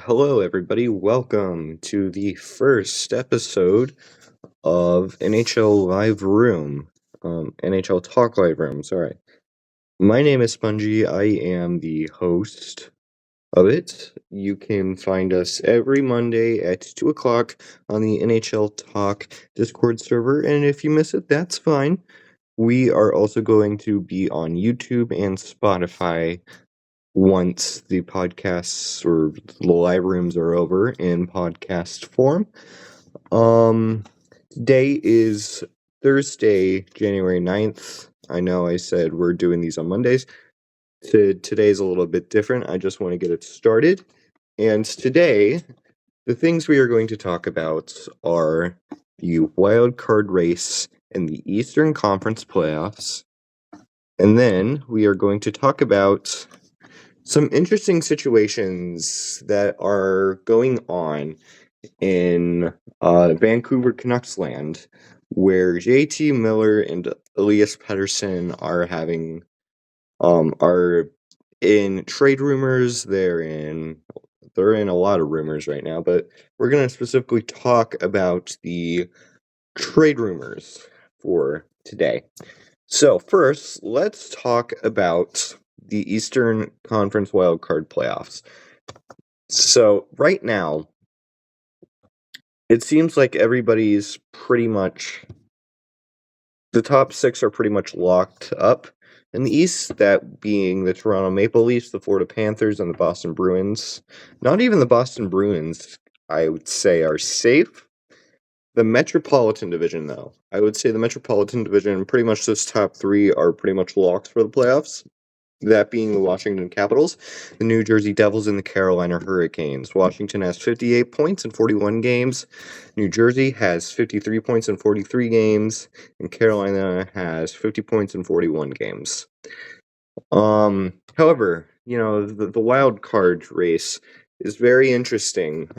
Hello, everybody. Welcome to the first episode of NHL Live Room. NHL Talk Live Room, sorry. My name is Spongy. I am the host of it. You can find us every Monday at 2 o'clock on the NHL Talk Discord server, and if you miss it, that's fine. We are also going to be on YouTube and Spotify once the podcasts or the live rooms are over in podcast form. Today is Thursday, January 9th. I know I said we're doing these on Mondays. Today's a little bit different. I just want to get it started. And today, the things we are going to talk about are the wild card race in the Eastern Conference playoffs. And then we are going to talk about some interesting situations that are going on in Vancouver Canucks land, where JT Miller and Elias Pettersson are in trade rumors. They're in a lot of rumors right now, but we're going to specifically talk about the trade rumors for today. So first, let's talk about the Eastern Conference wildcard playoffs. So right now, it seems like everybody's pretty much, the top six are pretty much locked up in the East, that being the Toronto Maple Leafs, the Florida Panthers, and the Boston Bruins. Not even the Boston Bruins, I would say, are safe. The Metropolitan Division, though, I would say the Metropolitan Division, pretty much those top three are pretty much locked for the playoffs. That being the Washington Capitals, the New Jersey Devils, and the Carolina Hurricanes. Washington has 58 points in 41 games. New Jersey has 53 points in 43 games. And Carolina has 50 points in 41 games. However, the wild card race is very interesting.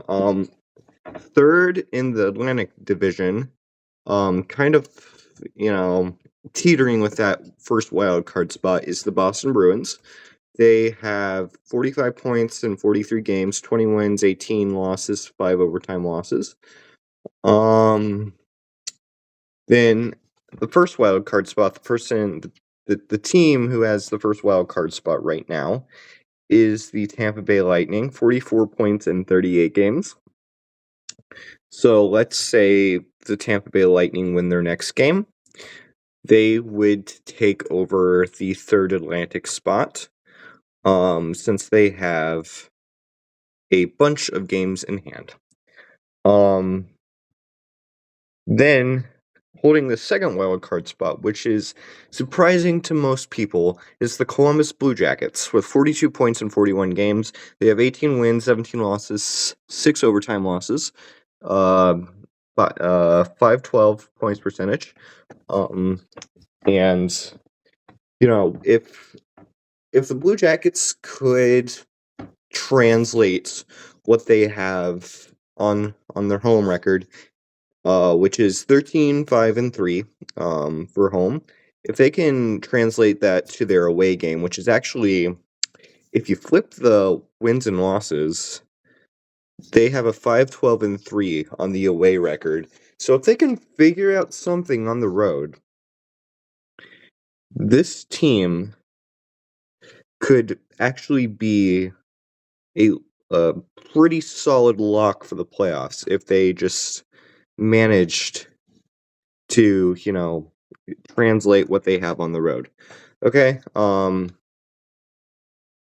Third in the Atlantic Division, kind of, teetering with that first wild card spot is the Boston Bruins. They have 45 points in 43 games, 20 wins, 18 losses, 5 overtime losses. Then the first wild card spot, the team who has the first wild card spot right now is the Tampa Bay Lightning, 44 points in 38 games. So let's say the Tampa Bay Lightning win their next game. They would take over the third Atlantic spot, since they have a bunch of games in hand. Then, holding the second wildcard spot, which is surprising to most people, is the Columbus Blue Jackets, with 42 points in 41 games. They have 18 wins, 17 losses, 6 overtime losses, 512 points percentage. And if the Blue Jackets could translate what they have on their home record, which is 13-5-3 for home, if they can translate that to their away game, which is actually, if you flip the wins and losses, they have a 5-12-3 on the away record. So if they can figure out something on the road, this team could actually be a pretty solid lock for the playoffs if they just managed to, translate what they have on the road. Okay,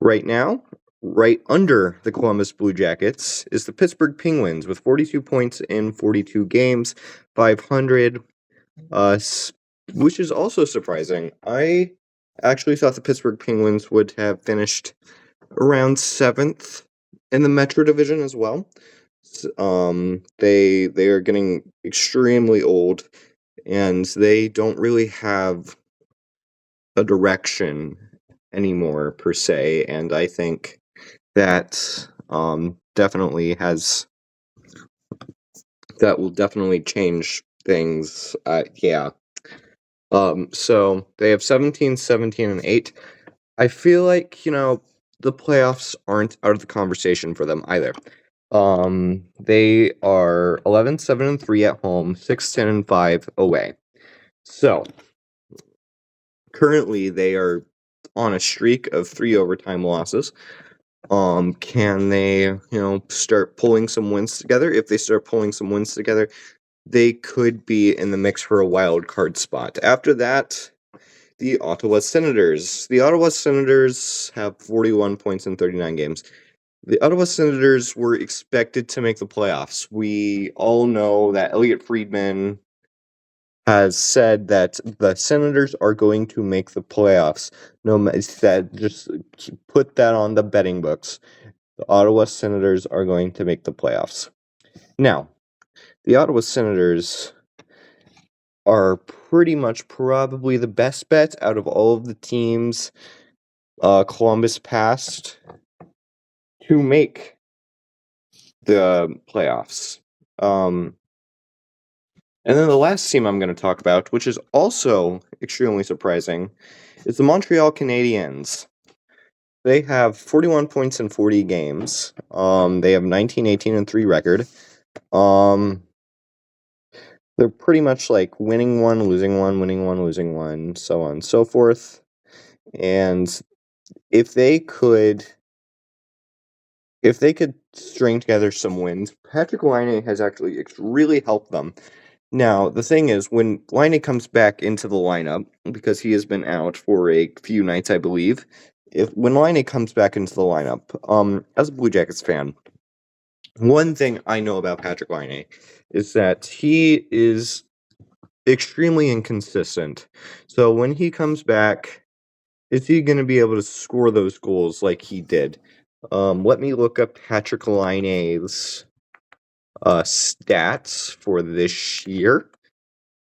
right now, right under the Columbus Blue Jackets is the Pittsburgh Penguins with 42 points in 42 games, 500, which is also surprising. I actually thought the Pittsburgh Penguins would have finished around 7th in the Metro Division as well. They are getting extremely old, and they don't really have a direction anymore per se. And I think that definitely will definitely change things. Yeah. So they have 17, 17, and 8. I feel like, the playoffs aren't out of the conversation for them either. They are 11-7-3 at home, 6-10-5 away. So currently they are on a streak of 3 overtime losses. Can they, start pulling some wins together? If they start pulling some wins together, they could be in the mix for a wild card spot. After that, the Ottawa Senators. The Ottawa Senators have 41 points in 39 games. The Ottawa Senators were expected to make the playoffs. We all know that Elliot Friedman has said that the Senators are going to make the playoffs. Just put that on the betting books. The Ottawa Senators are going to make the playoffs. Now, the Ottawa Senators are pretty much probably the best bet out of all of the teams Columbus passed to make the playoffs. And then the last team I'm going to talk about, which is also extremely surprising, is the Montreal Canadiens. They have 41 points in 40 games. They have 19-18-3 record. They're pretty much like winning one, losing one, winning one, losing one, so on and so forth. And if they could string together some wins, Patrick Laine has actually really helped them. Now, the thing is, when Laine comes back into the lineup, because he has been out for a few nights, I believe, when Laine comes back into the lineup, as a Blue Jackets fan, one thing I know about Patrick Laine is that he is extremely inconsistent. So when he comes back, is he going to be able to score those goals like he did? Let me look up Patrick Laine's stats for this year.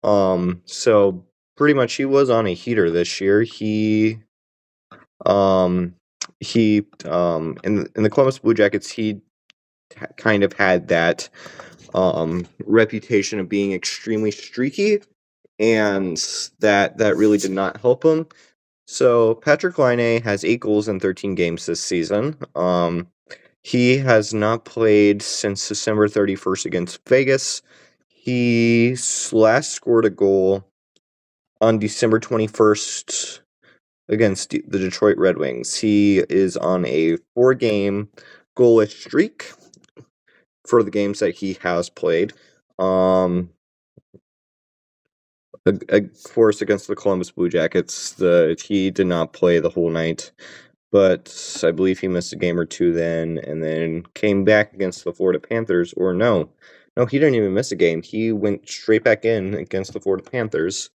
So pretty much he was on a heater this year. In the Columbus Blue Jackets, he kind of had that reputation of being extremely streaky, and that really did not help him. So Patrick Laine has 8 goals in 13 games this season. He has not played since December 31st against Vegas. He last scored a goal on December 21st against the Detroit Red Wings. He is on a 4-game goalless streak for the games that he has played. Of course, against the Columbus Blue Jackets, he did not play the whole night, but I believe he missed a game or two then, and then came back against the Florida Panthers. Or no, he didn't even miss a game. He went straight back in against the Florida Panthers,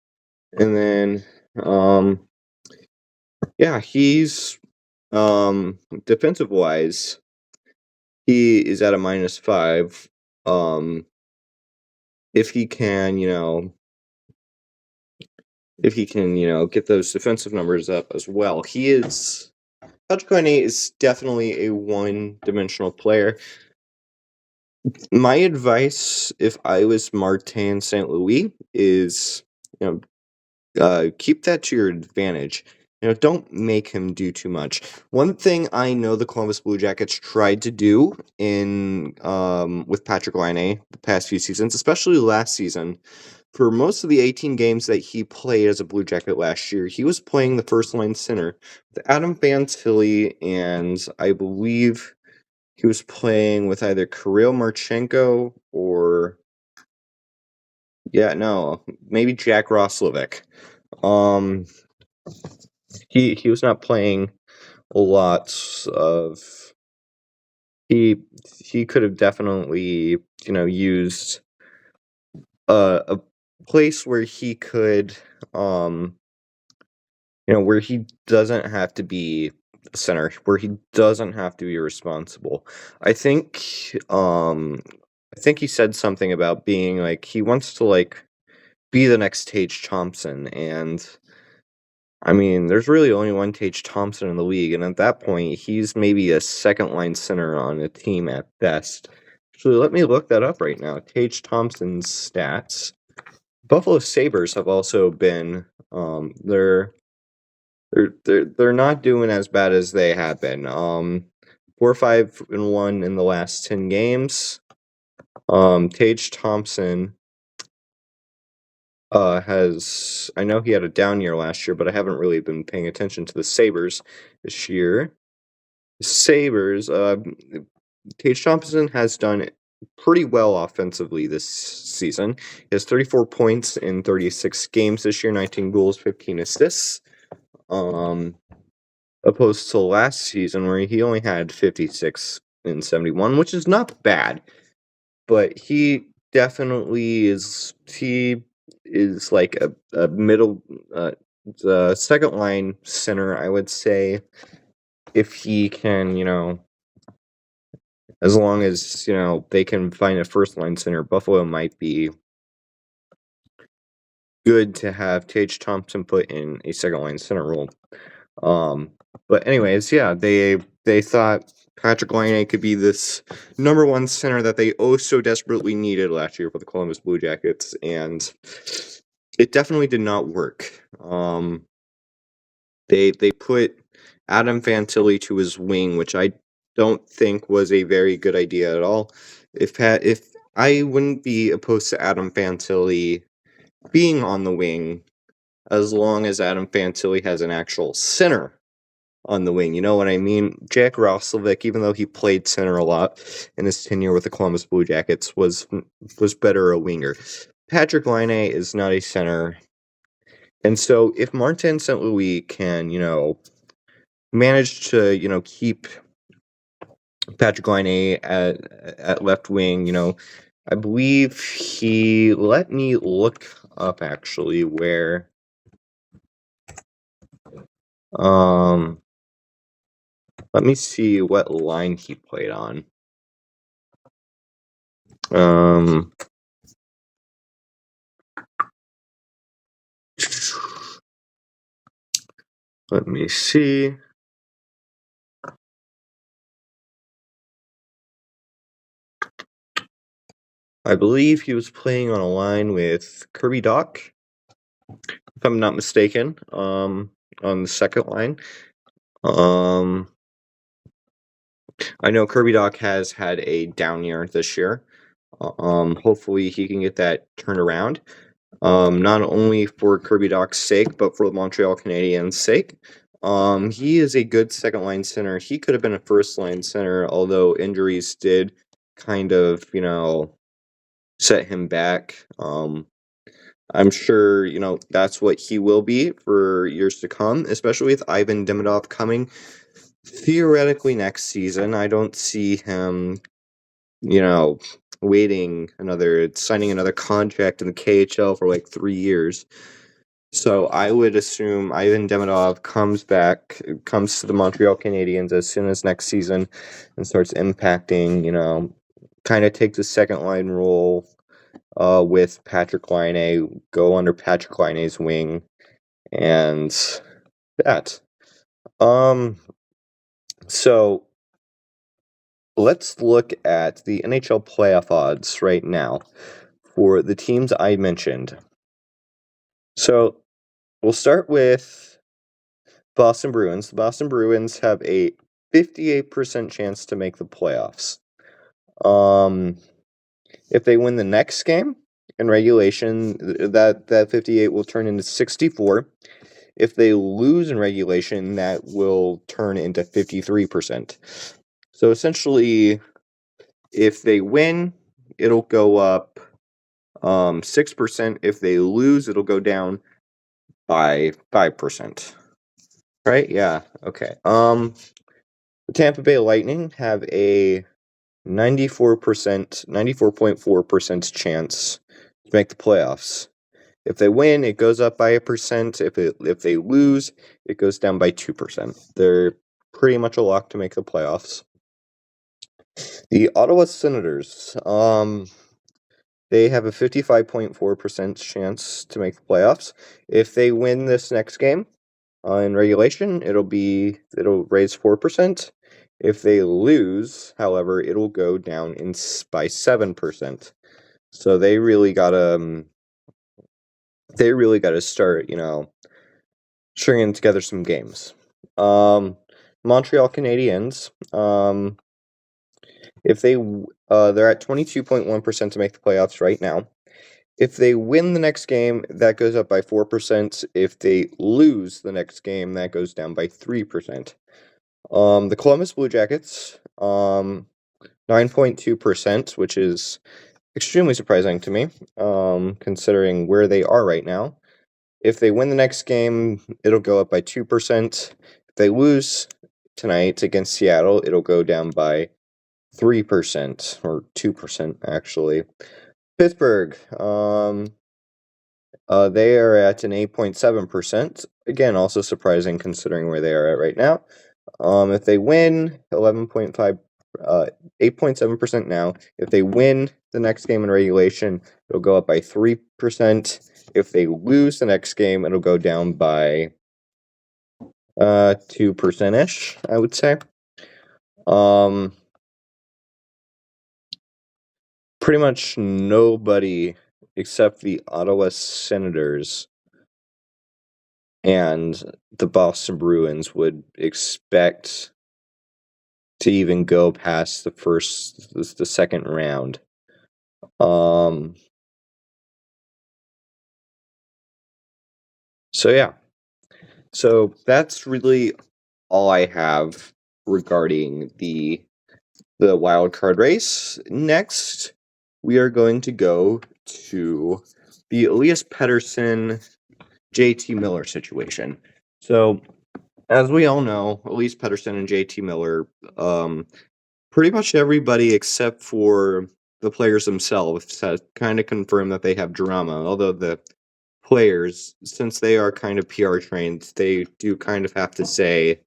and then, he's defensive wise, he is at a -5. If he can, get those defensive numbers up as well, Patrick Laine is definitely a one-dimensional player. My advice, if I was Martin St. Louis, is, keep that to your advantage. Don't make him do too much. One thing I know the Columbus Blue Jackets tried to do with Patrick Laine the past few seasons, especially last season, for most of the 18 games that he played as a Blue Jacket last year, he was playing the first-line center with Adam Fantilli, and I believe he was playing with either Kirill Marchenko or maybe Jack Roslovic. He was not playing a lot of. He could have definitely used a place where he could where he doesn't have to be a center, where he doesn't have to be responsible. I think he said something about being like he wants to be the next Tage Thompson, and I mean, there's really only one Tage Thompson in the league, and at that point, he's maybe a second-line center on a team at best. Actually, let me look that up right now. Tage Thompson's stats. Buffalo Sabres have also been they're not doing as bad as they have been. 4-5-1 in the last 10 games. Tage Thompson I know he had a down year last year, but I haven't really been paying attention to the Sabres this year. Sabres, Tage Thompson has done pretty well offensively this season. He has 34 points in 36 games this year, 19 goals, 15 assists. Opposed to last season where he only had 56 in 71, which is not bad. But he definitely is like a middle the second line center, I would say, if he can, as long as, they can find a first line center, Buffalo might be good to have Tage Thompson put in a second line center role. But anyways, yeah, they thought Patrick Laine could be this number one center that they so desperately needed last year for the Columbus Blue Jackets, and it definitely did not work. They put Adam Fantilli to his wing, which I don't think was a very good idea at all. If I wouldn't be opposed to Adam Fantilli being on the wing, as long as Adam Fantilli has an actual center on the wing. You know what I mean? Jack Roslovic, even though he played center a lot in his tenure with the Columbus Blue Jackets, was better a winger. Patrick Laine is not a center. And so if Martin St. Louis can, manage to, keep Patrick Laine at left wing, I believe he let me look up actually where let me see what line he played on. Let me see. I believe he was playing on a line with Kirby Dach, if I'm not mistaken, on the second line. I know Kirby Dach has had a down year this year. Hopefully he can get that turned around. Not only for Kirby Dach's sake, but for the Montreal Canadiens' sake. He is a good second line center. He could have been a first line center, although injuries did kind of, set him back. I'm sure, that's what he will be for years to come, especially with Ivan Demidov coming theoretically next season. I don't see him, signing another contract in the KHL for like 3 years. So I would assume Ivan Demidov comes to the Montreal Canadiens as soon as next season and starts impacting, kind of takes a second line role with Patrick Laine, go under Patrick Laine's wing, and that. So let's look at the NHL playoff odds right now for the teams I mentioned. So we'll start with Boston Bruins. The Boston Bruins have a 58% chance to make the playoffs. If they win the next game in regulation, that 58 will turn into 64. If they lose in regulation, that will turn into 53%. So essentially, if they win, it'll go up 6%. If they lose, it'll go down by 5%. Right? Yeah. Okay. The Tampa Bay Lightning have a 94.4% chance to make the playoffs. If they win, it goes up by 1%. If they lose, it goes down by 2%. They're pretty much a lock to make the playoffs. The Ottawa Senators, they have a 55.4% chance to make the playoffs. If they win this next game in regulation, it'll raise 4%. If they lose, however, it'll go down by 7%. So they really gotta start, stringing together some games. Montreal Canadiens. If they're at 22.1% to make the playoffs right now. If they win the next game, that goes up by 4%. If they lose the next game, that goes down by 3%. The Columbus Blue Jackets, 9.2%, which is extremely surprising to me, considering where they are right now. If they win the next game, it'll go up by 2%. If they lose tonight against Seattle, it'll go down by 3%, or 2%, actually. Pittsburgh, they are at an 8.7%. Again, also surprising considering where they are at right now. If they win, 8.7% now. If they win the next game in regulation, it'll go up by 3%. If they lose the next game, it'll go down by 2%-ish, I would say. Pretty much nobody except the Ottawa Senators and the Boston Bruins would expect to even go past the second round. So yeah. So that's really all I have regarding the wild card race. Next, we are going to go to the Elias Pettersson JT Miller situation. So, as we all know, Elias Pettersson and JT Miller, pretty much everybody except for the players themselves has kind of confirmed that they have drama. Although the players, since they are kind of PR trained, they do kind of have to say,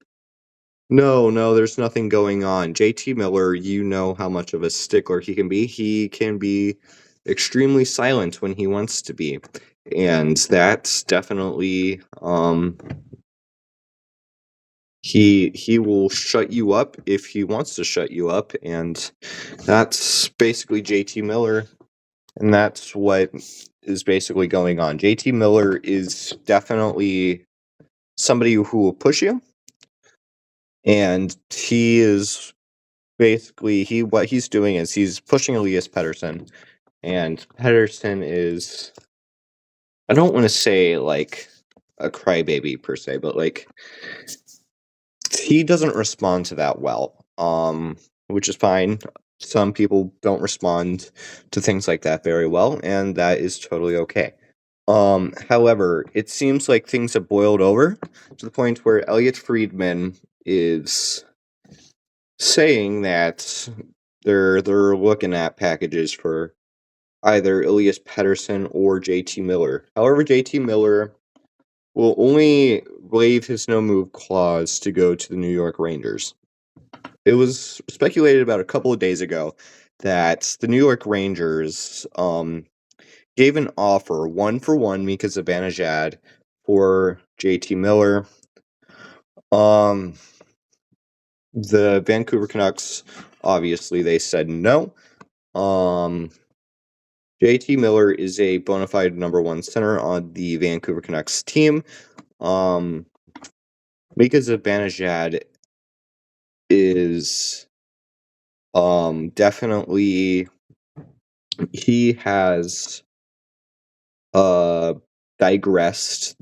no, there's nothing going on. JT Miller, you know how much of a stickler he can be. He can be extremely silent when he wants to be. And that's definitely he will shut you up if he wants to shut you up, and that's basically JT Miller, and that's what is basically going on. JT Miller is definitely somebody who will push you, and he is basically what he's doing is he's pushing Elias Pettersson, and Pettersson is, I don't want to say like a crybaby per se, but like he doesn't respond to that well, which is fine. Some people don't respond to things like that very well, and that is totally okay. However, it seems like things have boiled over to the point where Elliot Friedman is saying that they're looking at packages for either Elias Pettersson or JT Miller. However, JT Miller will only waive his no-move clause to go to the New York Rangers. It was speculated about a couple of days ago that the New York Rangers gave an offer 1-for-1 Mika Zibanejad for JT Miller. The Vancouver Canucks, obviously, they said no. JT Miller is a bona fide number one center on the Vancouver Canucks team. Mika Zibanejad is definitely, he has digressed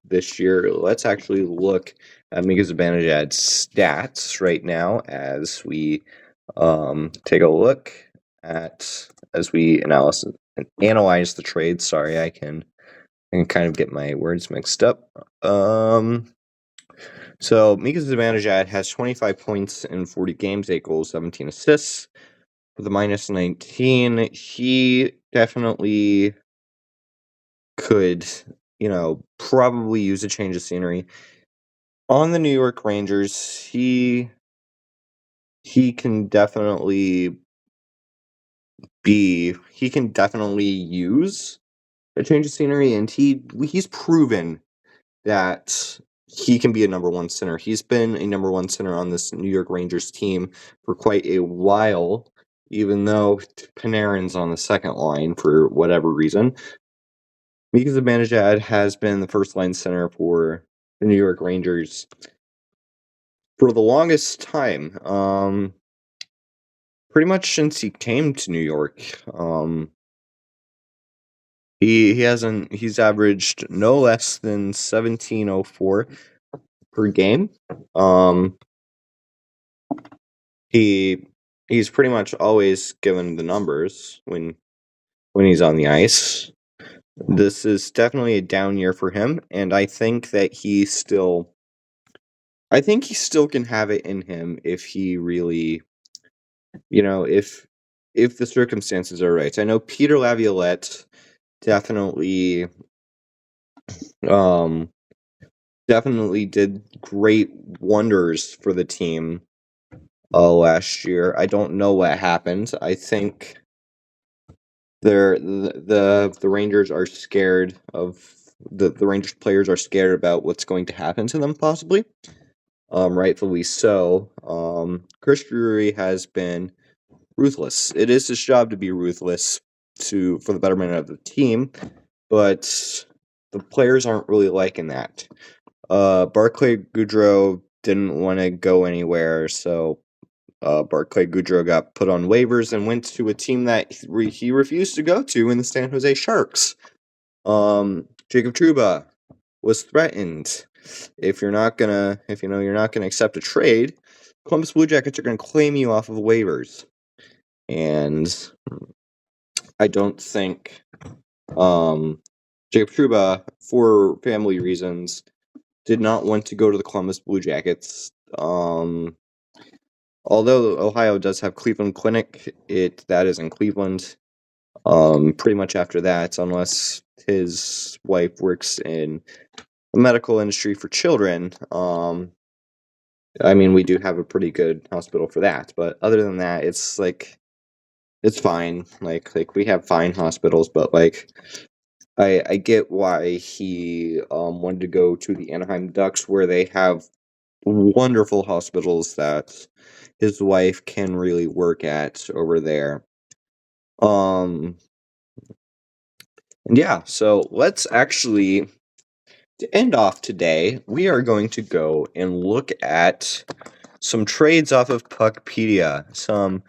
this year. Let's actually look at Mika Zibanejad's stats right now as we take a look at, as we analyze the trade. Sorry, I can kind of get my words mixed up. So Mika Zibanejad has 25 points in 40 games, 8 goals, 17 assists. With a minus 19, he definitely could, probably use a change of scenery. On the New York Rangers, he can definitely use a change of scenery, and he's proven that he can be a number one center. He's been a number one center on this New York Rangers team for quite a while, even though Panarin's on the second line for whatever reason. Mika Zibanejad has been the first line center for the New York Rangers for the longest time, pretty much since he came to New York. He's averaged no less than 1704 per game. Um, he he's pretty much always given the numbers when he's on the ice. This is definitely a down year for him, and I think he still can have it in him if he really, if the circumstances are right. I know Peter Laviolette definitely um definitely did great wonders for the team last year. I don't know what happened. I think the Rangers are scared of the Rangers players are scared about what's going to happen to them possibly. Rightfully so. Chris Drury has been ruthless. It is his job to be ruthless for the betterment of the team, but the players aren't really liking that. Barclay Goodrow didn't want to go anywhere, so Barclay Goodrow got put on waivers and went to a team that he refused to go to in the San Jose Sharks. Jacob Trouba was threatened. If you're not gonna accept a trade, Columbus Blue Jackets are gonna claim you off of waivers, and I don't think Jacob Trouba, for family reasons, did not want to go to the Columbus Blue Jackets. Although Ohio does have Cleveland Clinic, that is in Cleveland. Pretty much after that, unless his wife works in the medical industry for children. I mean, we do have a pretty good hospital for that, but other than that, it's fine. Like we have fine hospitals, but like I get why he wanted to go to the Anaheim Ducks, where they have wonderful hospitals that his wife can really work at over there. And yeah, so let's actually, to end off today, we are going to go and look at some trades off of Puckpedia, some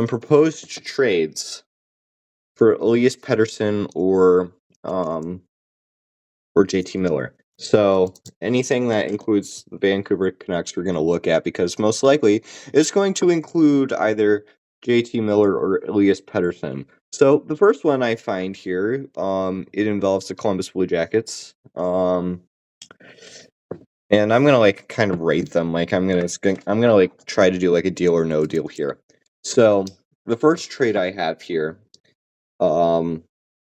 proposed trades for Elias Pettersson or JT Miller. So anything that includes the Vancouver Canucks we're going to look at, because most likely it's going to include either JT Miller or Elias Pettersson. So the first one I find here, it involves the Columbus Blue Jackets. And I'm gonna like kind of rate them. Like I'm gonna like try to do like a deal or no deal here. So the first trade I have here, the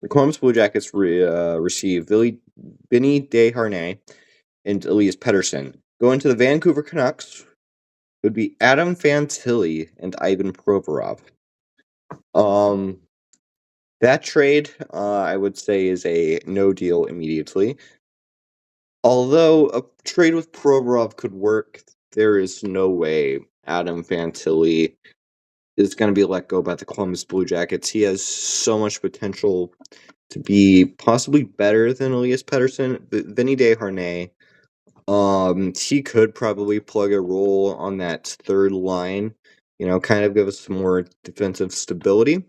Columbus Blue Jackets receive Vinny Desharnais and Elias Pettersson. Going to the Vancouver Canucks would be Adam Fantilli and Ivan Provorov. That trade, I would say, is a no deal immediately. Although a trade with Provorov could work, there is no way Adam Fantilli is going to be let go by the Columbus Blue Jackets. He has so much potential to be possibly better than Elias Pettersson. Vinny Desharnais, he could probably plug a role on that third line, kind of give us some more defensive stability.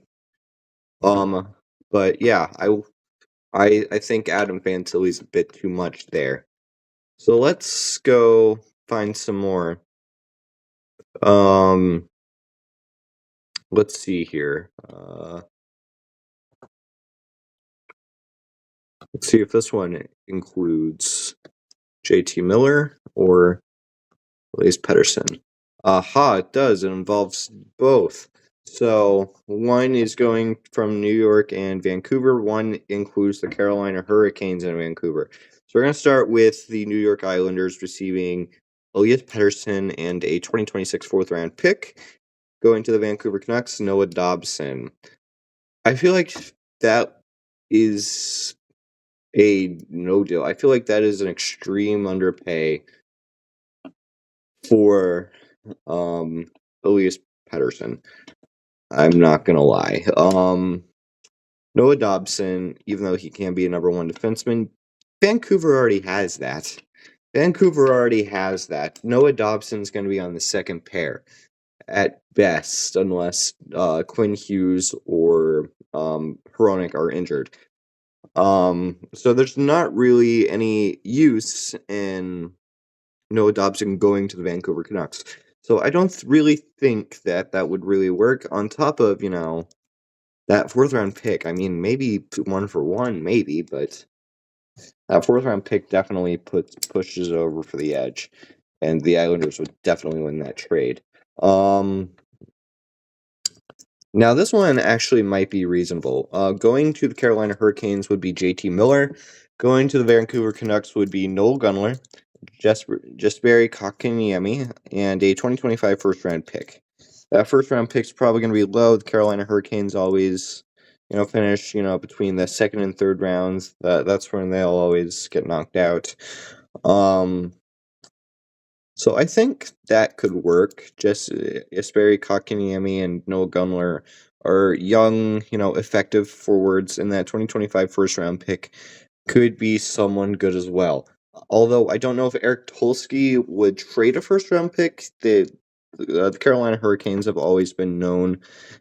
But yeah, I think Adam Fantilli's a bit too much there. So let's go find some more. Let's see here. Let's see if this one includes JT Miller or Elias Pettersson. Aha, it does. It involves both. So one is going from New York and Vancouver. One includes the Carolina Hurricanes and Vancouver. So we're going to start with the New York Islanders receiving Elias Pettersson and a 2026 fourth-round pick. Going to the Vancouver Canucks, Noah Dobson. I feel like that is a no deal. I feel like that is an extreme underpay for Elias Pettersson. I'm not gonna lie. Noah Dobson, even though he can be a number one defenseman, Vancouver already has that. Vancouver already has that. Noah Dobson's going to be on the second pair at best, unless Quinn Hughes or Hronik are injured. So there's not really any use in Noah Dobson going to the Vancouver Canucks. So I don't really think that would really work. On top of, that fourth round pick, I mean, maybe 1-for-1, maybe, but that fourth round pick definitely pushes it over for the edge, and the Islanders would definitely win that trade. Now this one actually might be reasonable. Going to the Carolina Hurricanes would be JT Miller. Going to the Vancouver Canucks would be Noel Gunler, Jesperi Kotkaniemi, and a 2025 first round pick. That first round pick's probably going to be low. The Carolina Hurricanes always, finish, between the second and third rounds. That's when they'll always get knocked out. So I think that could work. Just Jesperi Kotkaniemi and Noel Gunler are young, effective forwards, and that 2025 first round pick could be someone good as well. Although I don't know if Eric Tulsky would trade a first round pick. The Carolina Hurricanes have always been known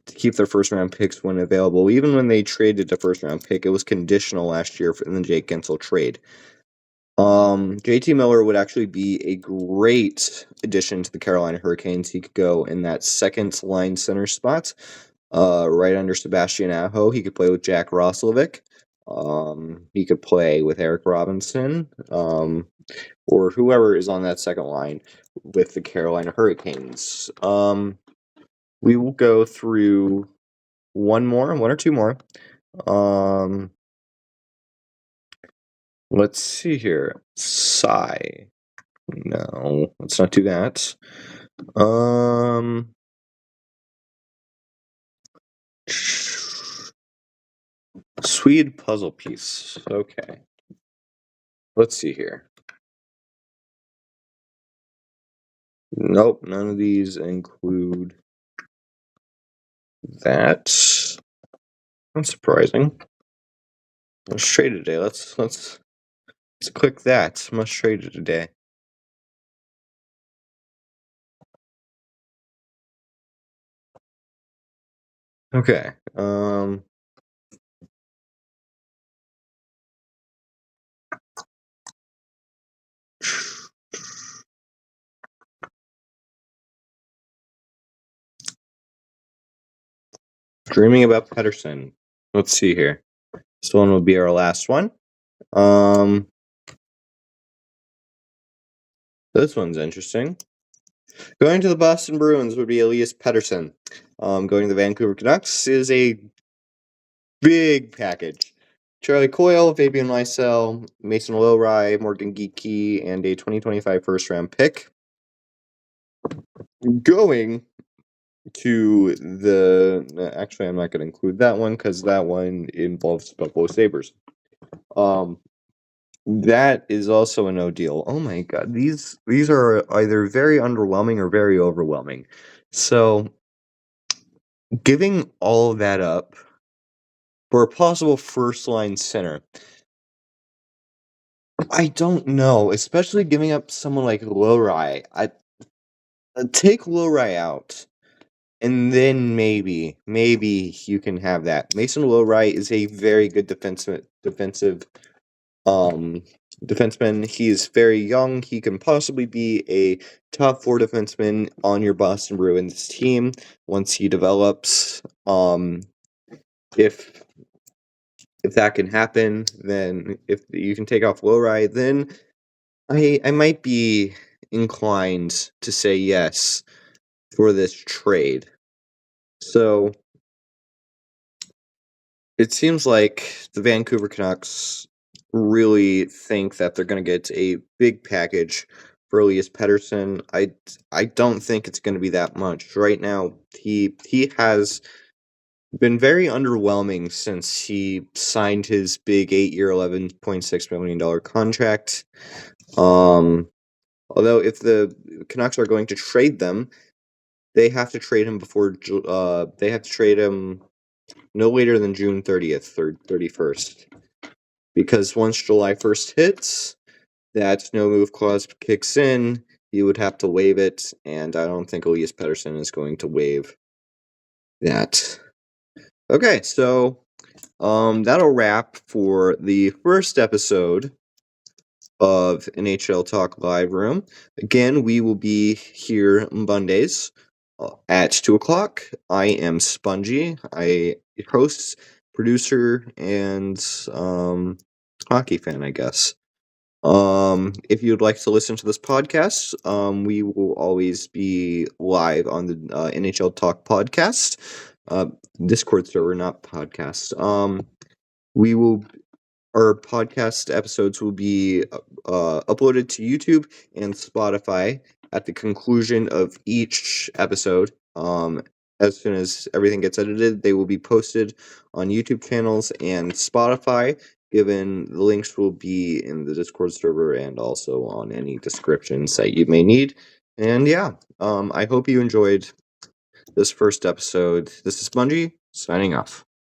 to keep their first round picks when available. Even when they traded a first round pick, it was conditional last year in the Jake Gensel trade. JT Miller would actually be a great addition to the Carolina Hurricanes. He could go in that second line center spot, right under Sebastian Aho. He could play with Jack Roslovic. He could play with Eric Robinson, or whoever is on that second line with the Carolina Hurricanes. We will go through one or two more. Let's see here. Sigh. No, let's not do that. Swede puzzle piece. Okay. Let's see here. Nope, none of these include that. That's surprising. Let's trade it today. Let's click that. Must trade it today. Okay. Dreaming about Pedersen. Let's see here. This one will be our last one. This one's interesting. Going to the Boston Bruins would be Elias Pettersson. Going to the Vancouver Canucks is a big package. Charlie Coyle, Fabian Lysell, Mason Lowry, Morgan Geekie, and a 2025 first-round pick. Going to the... Actually, I'm not going to include that one because that one involves Buffalo Sabres. That is also a no deal. Oh my god, these are either very underwhelming or very overwhelming. So, giving all of that up for a possible first line center, I don't know. Especially giving up someone like Lowry. I take Lowry out, and then maybe you can have that. Mason Lowry is a very good defensive defenseman. He is very young. He can possibly be a top 4 defenseman on your Boston Bruins team once he develops. If that can happen, then if you can take off Lowry, then I might be inclined to say yes for this trade. So it seems like the Vancouver Canucks really think that they're going to get a big package for Elias Pettersson. I don't think it's going to be that much. Right now, he has been very underwhelming since he signed his big 8-year, $11.6 million contract. Although if the Canucks are going to trade them, they have to trade him they have to trade him no later than June 30th or 31st. Because once July 1st hits, that no move clause kicks in, he would have to waive it, and I don't think Elias Pettersson is going to waive that. Okay, so that'll wrap for the first episode of NHL Talk Live Room. Again, we will be here Mondays at 2 o'clock. I am Spongy. I host, producer, and hockey fan, I guess. If you'd like to listen to this podcast, we will always be live on the NHL Talk podcast, Discord server, not podcast. We will Our podcast episodes will be uploaded to YouTube and Spotify at the conclusion of each episode. As soon as everything gets edited, they will be posted on YouTube channels and Spotify. Given the links will be in the Discord server and also on any descriptions that you may need. And yeah, I hope you enjoyed this first episode. This is Spongy signing off.